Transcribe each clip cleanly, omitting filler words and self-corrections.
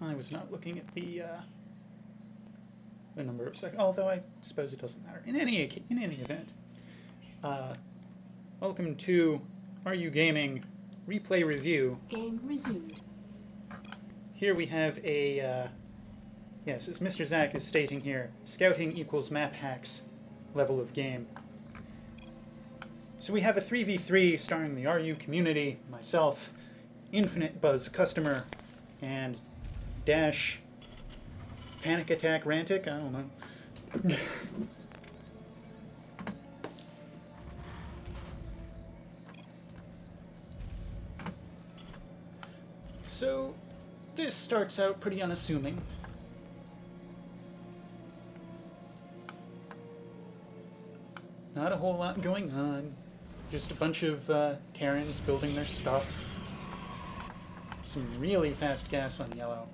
I was not looking at the number of seconds, although I suppose it doesn't matter. In any event, welcome to Are You Gaming Replay Review. Game resumed. Here we have a, yes, as Mr. Zach is stating here, scouting equals map hacks level of game. So we have a 3v3 starring the RU community, myself, Infinite Buzz Customer, and Dash Panic Attack Rantic? I don't know. So, this starts out pretty unassuming. Not a whole lot going on. Just a bunch of Terrans building their stuff. Some really fast gas on yellow.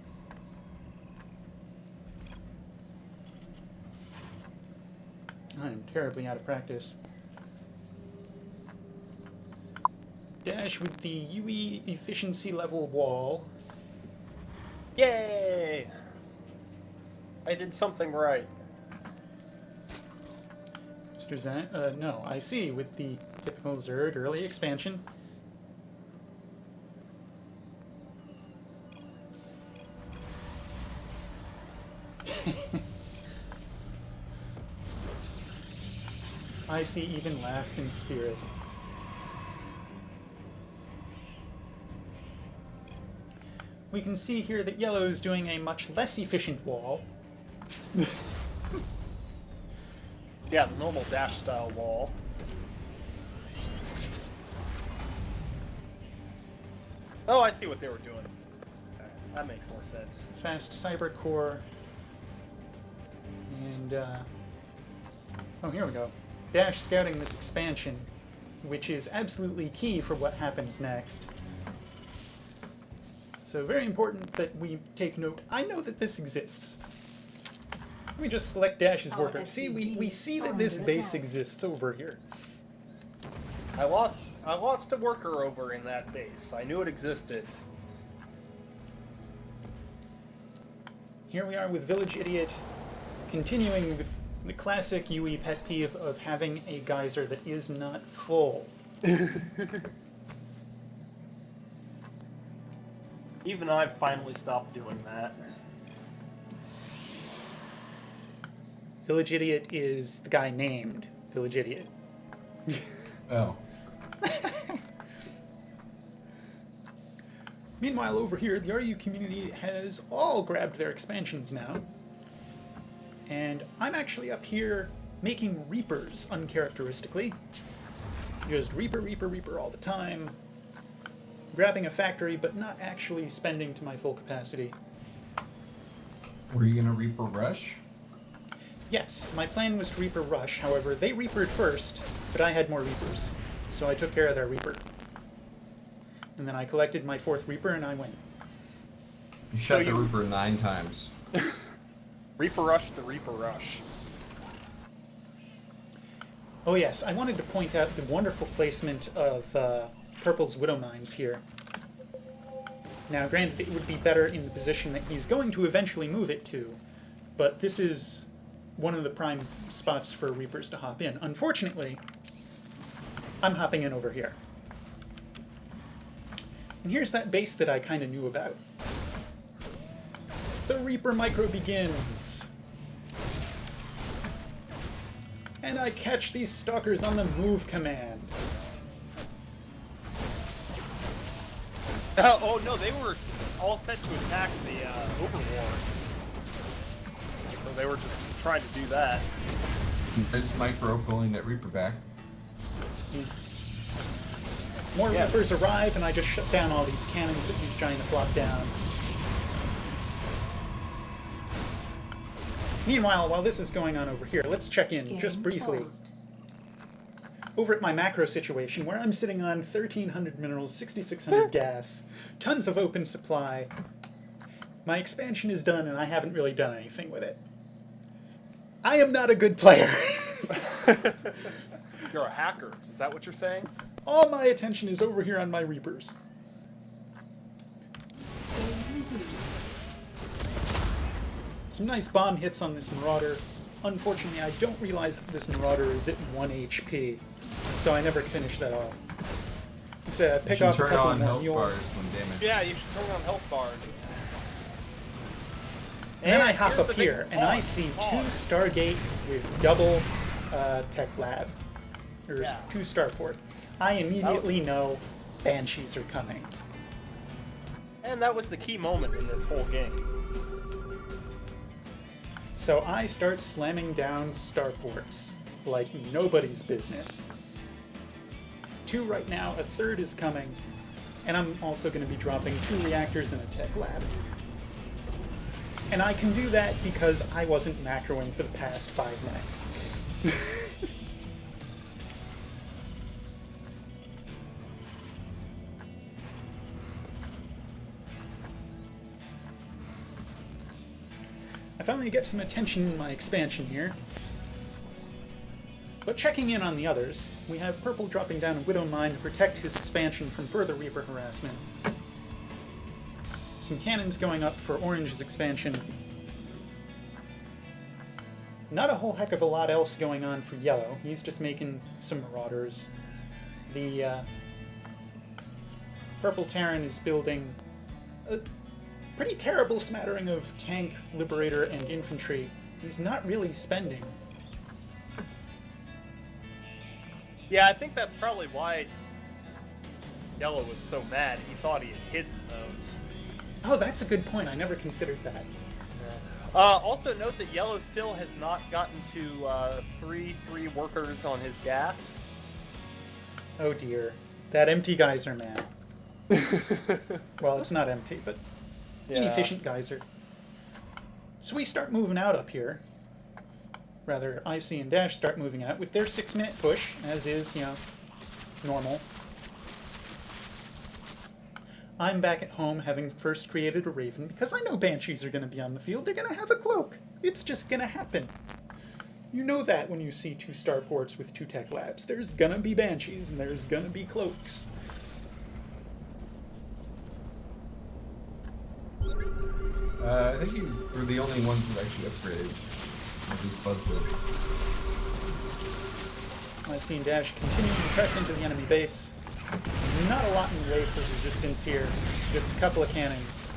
I'm terribly out of practice. Dash with the UE efficiency level wall. Yay! I did something right. Mr. Zan, no, I see, with the typical Zerd early expansion. I see even laughs in spirit. We can see here that yellow is doing a much less efficient wall. Yeah, the normal dash style wall. Oh, I see what they were doing. Okay, that makes more sense. Fast cyber core. And, oh, here we go. Dash scouting this expansion, which is absolutely key for what happens next. So very important that we take note. I know that this exists. Let me just select Dash's worker. See, we see that this base exists over here. I lost a worker over in that base. I knew it existed. Here we are with Village Idiot, continuing with the classic UE pet peeve of having a geyser that is not full. Even I've finally stopped doing that. Village Idiot is the guy named Village Idiot. Oh. Meanwhile, over here, the RU community has all grabbed their expansions now. And I'm actually up here making Reapers uncharacteristically. Just Reaper, Reaper, Reaper all the time. Grabbing a factory, but not actually spending to my full capacity. Were you gonna Reaper Rush? Yes, my plan was to Reaper Rush, however, they Reapered first, but I had more Reapers. So I took care of their Reaper. And then I collected my 4th Reaper and I went. You shot the Reaper 9 times. Reaper Rush the Reaper Rush. Oh yes, I wanted to point out the wonderful placement of Purple's Widow Mines here. Now, granted, it would be better in the position that he's going to eventually move it to, but this is one of the prime spots for Reapers to hop in. Unfortunately, I'm hopping in over here. And here's that base that I kind of knew about. The Reaper micro begins. And I catch these stalkers on the move command. Oh no, they were all set to attack the Overlord. So they were just trying to do that. Nice micro pulling that Reaper back. More Reapers arrive, and I just shut down all these cannons that he's trying to plop down. Meanwhile, while this is going on over here, let's check in just briefly. Over at my macro situation, where I'm sitting on 1,300 minerals, 6,600 gas, tons of open supply. My expansion is done, and I haven't really done anything with it. I am not a good player. You're a hacker. Is that what you're saying? All my attention is over here on my Reapers. Some nice bomb hits on this Marauder. Unfortunately, I don't realize that this Marauder is at 1 HP, so I never finish that off. So pick off a couple more health mules. bars when damaged. Yeah, you should turn on health bars. And then I hop here's up the big here, and I pause, see pause. 2 Stargate with double Tech Lab. Or Yeah. 2 Starport. I immediately know Banshees are coming. And that was the key moment in this whole game. So I start slamming down Starports like nobody's business. 2 right now, a 3rd is coming, and I'm also going to be dropping 2 reactors in a Tech Lab. And I can do that because I wasn't macroing for the past 5 minutes. I finally get some attention in my expansion here. But checking in on the others, we have Purple dropping down a Widow Mine to protect his expansion from further Reaper harassment. Some cannons going up for Orange's expansion. Not a whole heck of a lot else going on for Yellow. He's just making some Marauders. The Purple Terran is building a pretty terrible smattering of tank, liberator, and infantry. He's not really spending. Yeah, I think that's probably why Yellow was so mad. He thought he had hidden those. Oh, that's a good point. I never considered that. Also note that Yellow still has not gotten to 3 workers on his gas. Oh dear. That empty geyser man. Well, it's not empty, but inefficient geyser. So we start moving out up here. Rather, IC and Dash start moving out with their 6-minute push, as is, normal. I'm back at home having first created a Raven because I know Banshees are going to be on the field. They're going to have a cloak. It's just going to happen. You know that when you see 2 Starports with 2 Tech Labs. There's going to be Banshees and there's going to be cloaks. I think you were the only ones that actually upgraded. At least Buzzwood. IC and Dash continuing to press into the enemy base. Not a lot in the way for resistance here. Just a couple of cannons.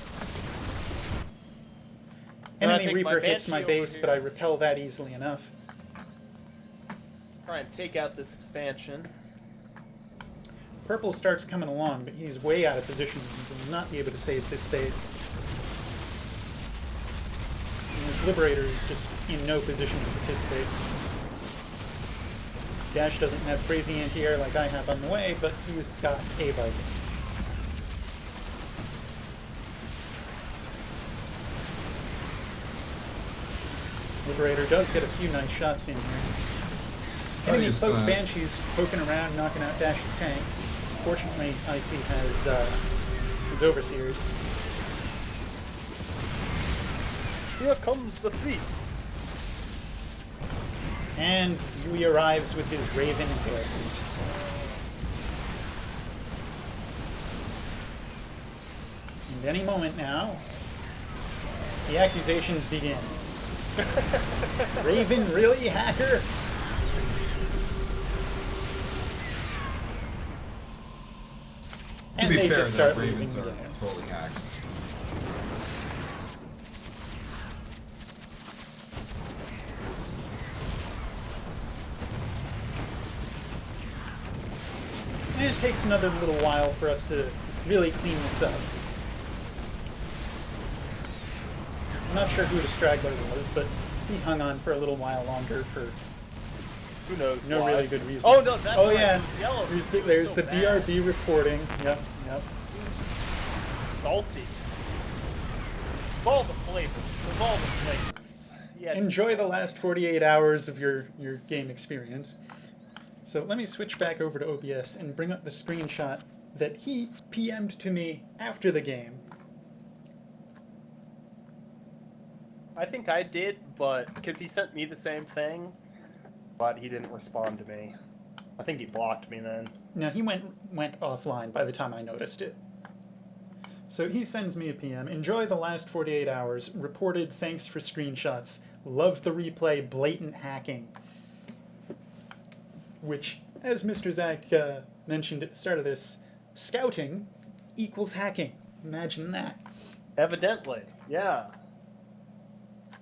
Enemy Reaper hits my base, but I repel that easily enough. Try and take out this expansion. Purple starts coming along, but he's way out of position and will not be able to save this base. And this Liberator is just in no position to participate. Dash doesn't have crazy anti-air like I have on the way, but he's got a Viking. Liberator does get a few nice shots in here. Enemy cloak Banshees poking around, knocking out Dash's tanks. Fortunately, IC has his Overseers. Here comes the fleet. And Yui arrives with his Raven and Air Fleet. And any moment now, the accusations begin. Raven, really, hacker? And they just start leaving Ravens are again. totally hacks. And it takes another little while for us to really clean this up. I'm not sure who the straggler was, but he hung on for a little while longer for Who knows no why. really good reason. Oh, no, that's right. yeah. Yellow. There's So the mad. BRB reporting. Yep. Salty. Of all the flavors. Of all the flavors. Yeah. Enjoy the last 48 hours of your game experience. So let me switch back over to OBS and bring up the screenshot that he PM'd to me after the game. I think I did, but because he sent me the same thing, but he didn't respond to me. I think he blocked me then. No, he went offline by the time I noticed it. So he sends me a PM. Enjoy the last 48 hours. Reported thanks for screenshots. Love the replay. Blatant hacking. Which, as Mr. Zach mentioned at the start of this, scouting equals hacking. Imagine that. Evidently, yeah.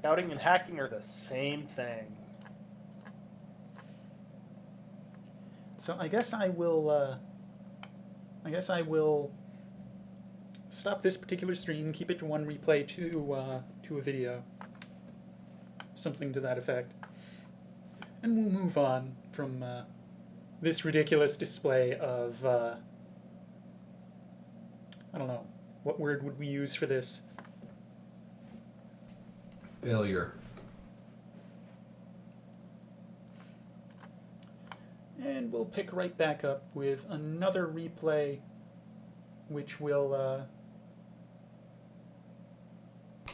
Scouting and hacking are the same thing. So I guess I will. Stop this particular stream. Keep it to one replay to a video. Something to that effect. And we'll move on from this ridiculous display of. I don't know. What word would we use for this? Failure. And we'll pick right back up with another replay, which will,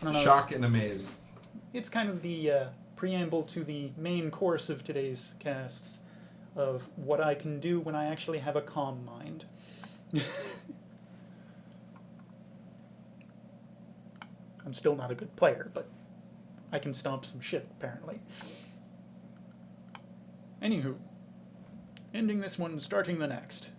I don't know, Shock and amaze. it's kind of the preamble to the main course of today's casts of what I can do when I actually have a calm mind. I'm still not a good player, but I can stomp some shit, apparently. Anywho, ending this one, starting the next.